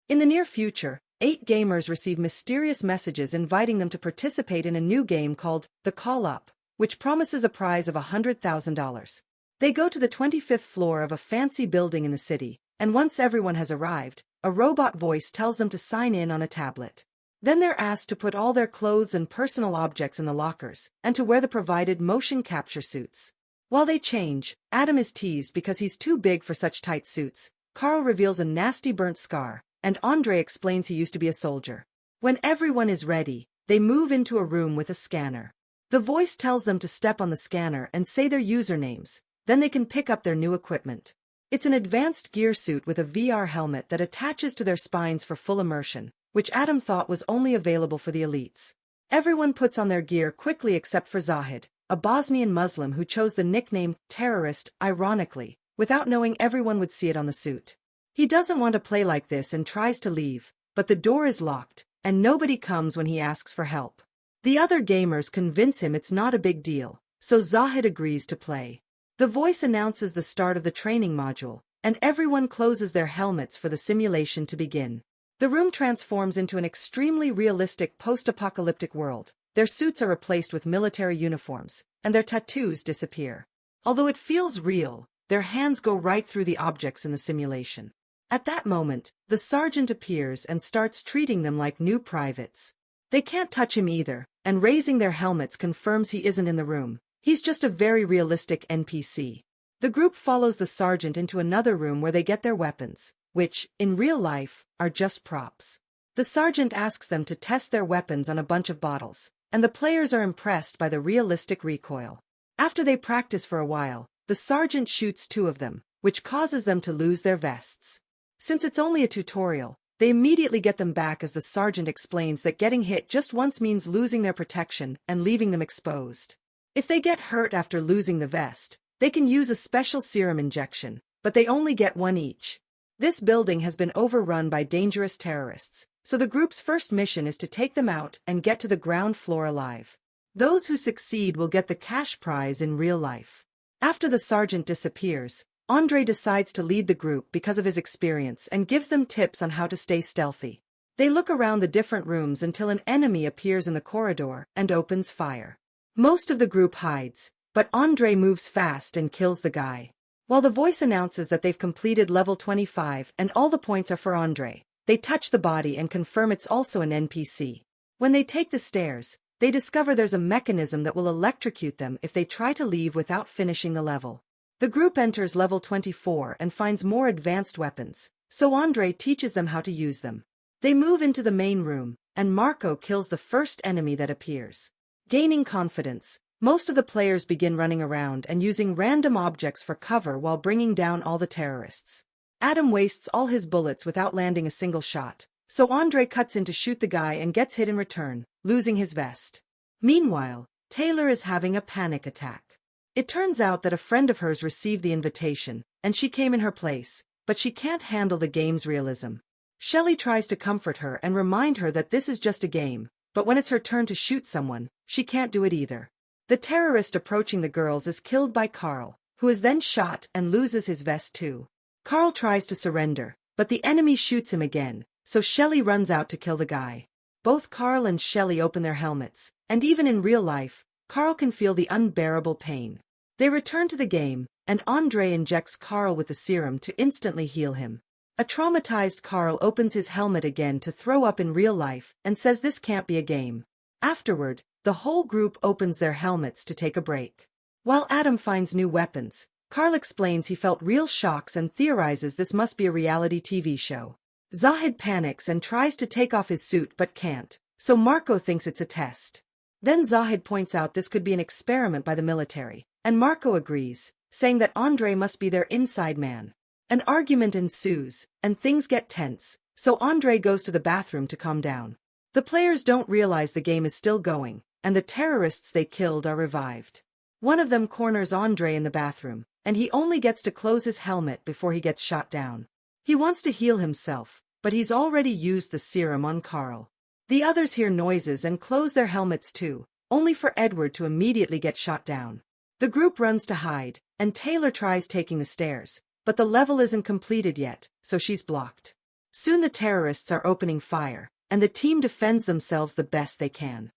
In the near future, 8 gamers receive mysterious messages inviting them to participate in a new game called The Call Up, which promises a prize of $100,000. They go to the 25th floor of a fancy building in the city, and once everyone has arrived, a robot voice tells them to sign in on a tablet. Then they're asked to put all their clothes and personal objects in the lockers, and to wear the provided motion capture suits. While they change, Adam is teased because he's too big for such tight suits. Carl reveals a nasty burnt scar, and Andre explains he used to be a soldier. When everyone is ready, they move into a room with a scanner. The voice tells them to step on the scanner and say their usernames, then they can pick up their new equipment. It's an advanced gear suit with a VR helmet that attaches to their spines for full immersion, which Adam thought was only available for the elites. Everyone puts on their gear quickly except for Zahid, a Bosnian Muslim who chose the nickname terrorist, ironically, without knowing everyone would see it on the suit. He doesn't want to play like this and tries to leave, but the door is locked, and nobody comes when he asks for help. The other gamers convince him it's not a big deal, so Zahid agrees to play. The voice announces the start of the training module, and everyone closes their helmets for the simulation to begin. The room transforms into an extremely realistic post-apocalyptic world. Their suits are replaced with military uniforms, and their tattoos disappear. Although it feels real, their hands go right through the objects in the simulation. At that moment, the sergeant appears and starts treating them like new privates. They can't touch him either, and raising their helmets confirms he isn't in the room. He's just a very realistic NPC. The group follows the sergeant into another room where they get their weapons, which, in real life, are just props. The sergeant asks them to test their weapons on a bunch of bottles, and the players are impressed by the realistic recoil. After they practice for a while, the sergeant shoots 2 of them, which causes them to lose their vests. Since it's only a tutorial, they immediately get them back as the sergeant explains that getting hit just once means losing their protection and leaving them exposed. If they get hurt after losing the vest, they can use a special serum injection, but they only get 1 each. This building has been overrun by dangerous terrorists, so the group's first mission is to take them out and get to the ground floor alive. Those who succeed will get the cash prize in real life. After the sergeant disappears, Andre decides to lead the group because of his experience and gives them tips on how to stay stealthy. They look around the different rooms until an enemy appears in the corridor and opens fire. Most of the group hides, but Andre moves fast and kills the guy. While the voice announces that they've completed level 25 and all the points are for Andre, they touch the body and confirm it's also an NPC. When they take the stairs, they discover there's a mechanism that will electrocute them if they try to leave without finishing the level. The group enters level 24 and finds more advanced weapons, so Andre teaches them how to use them. They move into the main room, and Marco kills the first enemy that appears. Gaining confidence, most of the players begin running around and using random objects for cover while bringing down all the terrorists. Adam wastes all his bullets without landing a single shot, so Andre cuts in to shoot the guy and gets hit in return, losing his vest. Meanwhile, Taylor is having a panic attack. It turns out that a friend of hers received the invitation, and she came in her place, but she can't handle the game's realism. Shelley tries to comfort her and remind her that this is just a game, but when it's her turn to shoot someone, she can't do it either. The terrorist approaching the girls is killed by Carl, who is then shot and loses his vest too. Carl tries to surrender, but the enemy shoots him again, so Shelley runs out to kill the guy. Both Carl and Shelley open their helmets, and even in real life, Carl can feel the unbearable pain. They return to the game, and Andre injects Carl with the serum to instantly heal him. A traumatized Carl opens his helmet again to throw up in real life and says this can't be a game. Afterward, the whole group opens their helmets to take a break. While Adam finds new weapons, Carl explains he felt real shocks and theorizes this must be a reality TV show. Zahid panics and tries to take off his suit but can't, so Marco thinks it's a test. Then Zahid points out this could be an experiment by the military, and Marco agrees, saying that Andre must be their inside man. An argument ensues, and things get tense, so Andre goes to the bathroom to calm down. The players don't realize the game is still going, and the terrorists they killed are revived. One of them corners Andre in the bathroom, and he only gets to close his helmet before he gets shot down. He wants to heal himself, but he's already used the serum on Carl. The others hear noises and close their helmets too, only for Edward to immediately get shot down. The group runs to hide, and Taylor tries taking the stairs, but the level isn't completed yet, so she's blocked. Soon the terrorists are opening fire, and the team defends themselves the best they can.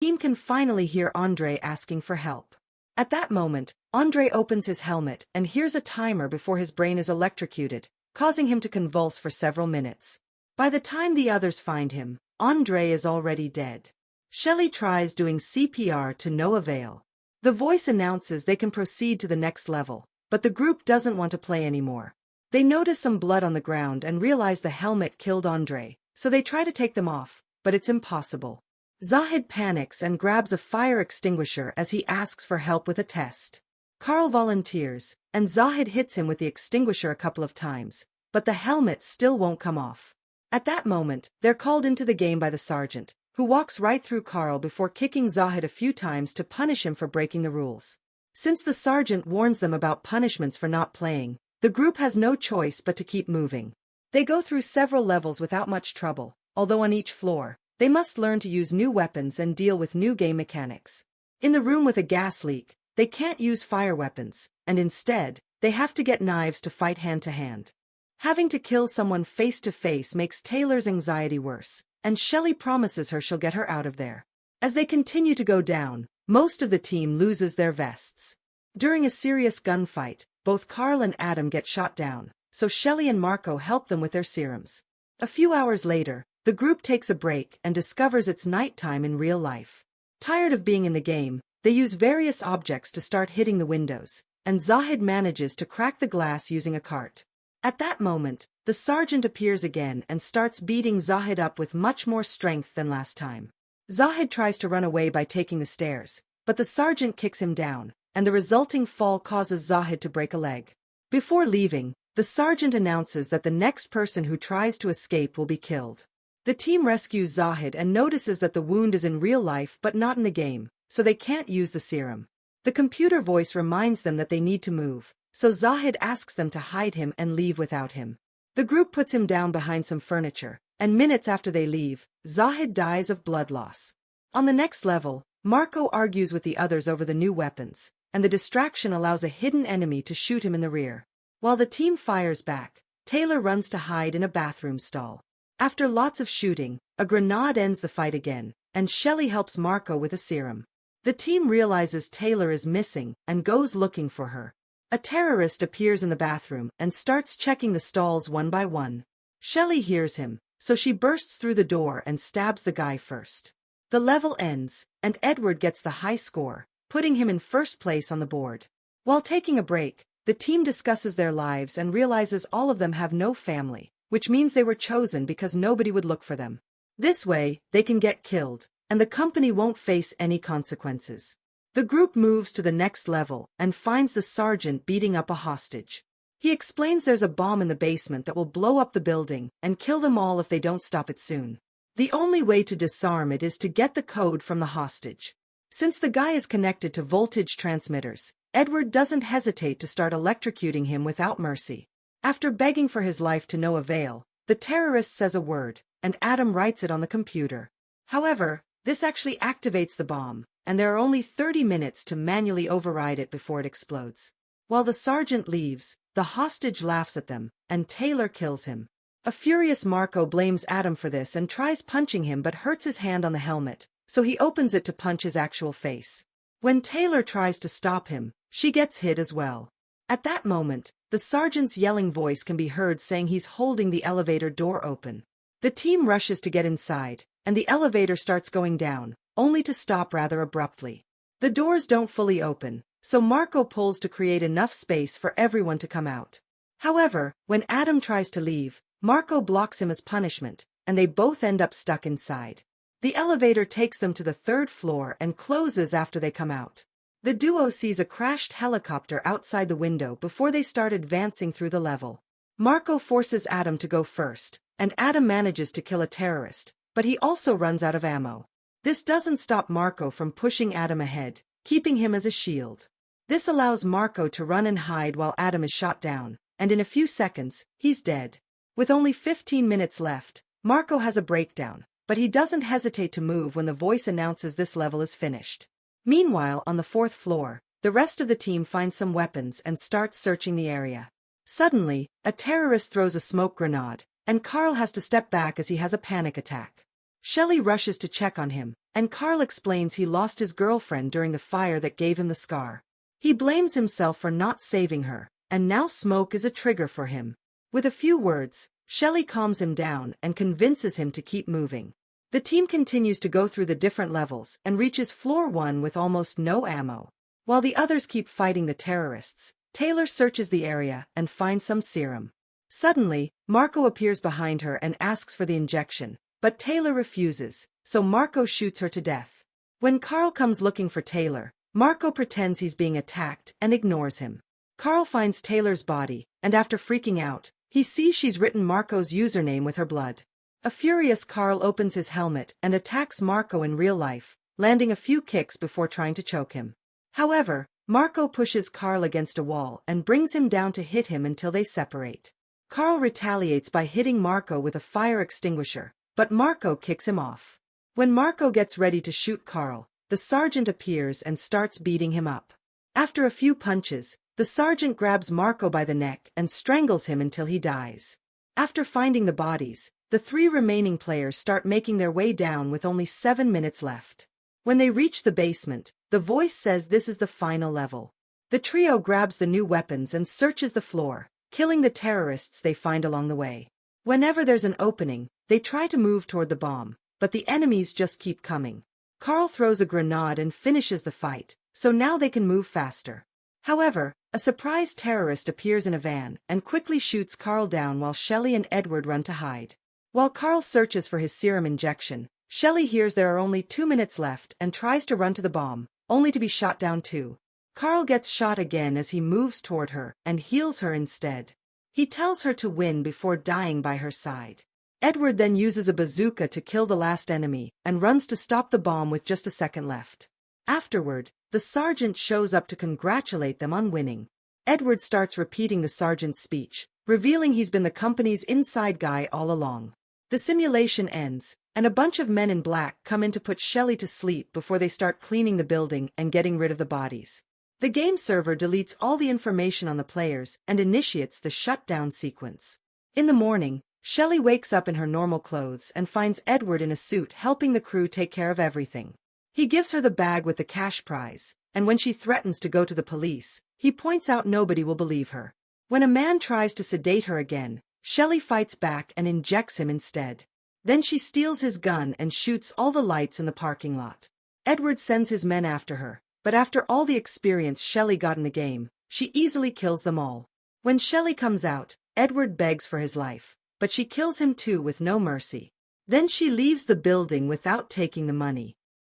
The team can finally hear Andre asking for help. At that moment, Andre opens his helmet and hears a timer before his brain is electrocuted, causing him to convulse for several minutes. By the time the others find him, Andre is already dead. Shelly tries doing CPR to no avail. The voice announces they can proceed to the next level, but the group doesn't want to play anymore. They notice some blood on the ground and realize the helmet killed Andre, so they try to take them off, but it's impossible. Zahid panics and grabs a fire extinguisher as he asks for help with a test. Carl volunteers, and Zahid hits him with the extinguisher a couple of times, but the helmet still won't come off. At that moment, they're called into the game by the sergeant, who walks right through Carl before kicking Zahid a few times to punish him for breaking the rules. Since the sergeant warns them about punishments for not playing, the group has no choice but to keep moving. They go through several levels without much trouble, although on each floor, they must learn to use new weapons and deal with new game mechanics. In the room with a gas leak, they can't use fire weapons, and instead, they have to get knives to fight hand-to-hand. Having to kill someone face-to-face makes Taylor's anxiety worse, and Shelly promises her she'll get her out of there. As they continue to go down, most of the team loses their vests. During a serious gunfight, both Carl and Adam get shot down, so Shelly and Marco help them with their serums. A few hours later, the group takes a break and discovers it's nighttime in real life. Tired of being in the game, they use various objects to start hitting the windows, and Zahid manages to crack the glass using a cart. At that moment, the sergeant appears again and starts beating Zahid up with much more strength than last time. Zahid tries to run away by taking the stairs, but the sergeant kicks him down, and the resulting fall causes Zahid to break a leg. Before leaving, the sergeant announces that the next person who tries to escape will be killed. The team rescues Zahid and notices that the wound is in real life but not in the game, so they can't use the serum. The computer voice reminds them that they need to move, so Zahid asks them to hide him and leave without him. The group puts him down behind some furniture, and minutes after they leave, Zahid dies of blood loss. On the next level, Marco argues with the others over the new weapons, and the distraction allows a hidden enemy to shoot him in the rear. While the team fires back, Taylor runs to hide in a bathroom stall. After lots of shooting, a grenade ends the fight again, and Shelly helps Marco with a serum. The team realizes Taylor is missing and goes looking for her. A terrorist appears in the bathroom and starts checking the stalls one by one. Shelly hears him, so she bursts through the door and stabs the guy first. The level ends, and Edward gets the high score, putting him in first place on the board. While taking a break, the team discusses their lives and realizes all of them have no family, which means they were chosen because nobody would look for them. This way, they can get killed, and the company won't face any consequences. The group moves to the next level and finds the sergeant beating up a hostage. He explains there's a bomb in the basement that will blow up the building and kill them all if they don't stop it soon. The only way to disarm it is to get the code from the hostage. Since the guy is connected to voltage transmitters, Edward doesn't hesitate to start electrocuting him without mercy. After begging for his life to no avail, the terrorist says a word, and Adam writes it on the computer. However, this actually activates the bomb, and there are only 30 minutes to manually override it before it explodes. While the sergeant leaves, the hostage laughs at them, and Taylor kills him. A furious Marco blames Adam for this and tries punching him but hurts his hand on the helmet, so he opens it to punch his actual face. When Taylor tries to stop him, she gets hit as well. At that moment, the sergeant's yelling voice can be heard saying he's holding the elevator door open. The team rushes to get inside, and the elevator starts going down, only to stop rather abruptly. The doors don't fully open, so Marco pulls to create enough space for everyone to come out. However, when Adam tries to leave, Marco blocks him as punishment, and they both end up stuck inside. The elevator takes them to the 3rd floor and closes after they come out. The duo sees a crashed helicopter outside the window before they start advancing through the level. Marco forces Adam to go first, and Adam manages to kill a terrorist, but he also runs out of ammo. This doesn't stop Marco from pushing Adam ahead, keeping him as a shield. This allows Marco to run and hide while Adam is shot down, and in a few seconds, he's dead. With only 15 minutes left, Marco has a breakdown, but he doesn't hesitate to move when the voice announces this level is finished. Meanwhile, on the 4th floor, the rest of the team finds some weapons and starts searching the area. Suddenly, a terrorist throws a smoke grenade, and Carl has to step back as he has a panic attack. Shelley rushes to check on him, and Carl explains he lost his girlfriend during the fire that gave him the scar. He blames himself for not saving her, and now smoke is a trigger for him. With a few words, Shelley calms him down and convinces him to keep moving. The team continues to go through the different levels and reaches floor 1 with almost no ammo. While the others keep fighting the terrorists, Taylor searches the area and finds some serum. Suddenly, Marco appears behind her and asks for the injection, but Taylor refuses, so Marco shoots her to death. When Carl comes looking for Taylor, Marco pretends he's being attacked and ignores him. Carl finds Taylor's body, and after freaking out, he sees she's written Marco's username with her blood. A furious Carl opens his helmet and attacks Marco in real life, landing a few kicks before trying to choke him. However, Marco pushes Carl against a wall and brings him down to hit him until they separate. Carl retaliates by hitting Marco with a fire extinguisher, but Marco kicks him off. When Marco gets ready to shoot Carl, the sergeant appears and starts beating him up. After a few punches, the sergeant grabs Marco by the neck and strangles him until he dies. After finding the bodies, the 3 remaining players start making their way down with only 7 minutes left. When they reach the basement, the voice says this is the final level. The trio grabs the new weapons and searches the floor, killing the terrorists they find along the way. Whenever there's an opening, they try to move toward the bomb, but the enemies just keep coming. Carl throws a grenade and finishes the fight, so now they can move faster. However, a surprise terrorist appears in a van and quickly shoots Carl down while Shelley and Edward run to hide. While Carl searches for his serum injection, Shelley hears there are only 2 minutes left and tries to run to the bomb, only to be shot down too. Carl gets shot again as he moves toward her and heals her instead. He tells her to win before dying by her side. Edward then uses a bazooka to kill the last enemy and runs to stop the bomb with just a second left. Afterward, the sergeant shows up to congratulate them on winning. Edward starts repeating the sergeant's speech, revealing he's been the company's inside guy all along. The simulation ends, and a bunch of men in black come in to put Shelley to sleep before they start cleaning the building and getting rid of the bodies. The game server deletes all the information on the players and initiates the shutdown sequence. In the morning, Shelley wakes up in her normal clothes and finds Edward in a suit helping the crew take care of everything. He gives her the bag with the cash prize, and when she threatens to go to the police, he points out nobody will believe her. When a man tries to sedate her again, Shelley fights back and injects him instead. Then she steals his gun and shoots all the lights in the parking lot. Edward sends his men after her, but after all the experience Shelley got in the game, she easily kills them all. When Shelley comes out, Edward begs for his life, but she kills him too with no mercy. Then she leaves the building without taking the money,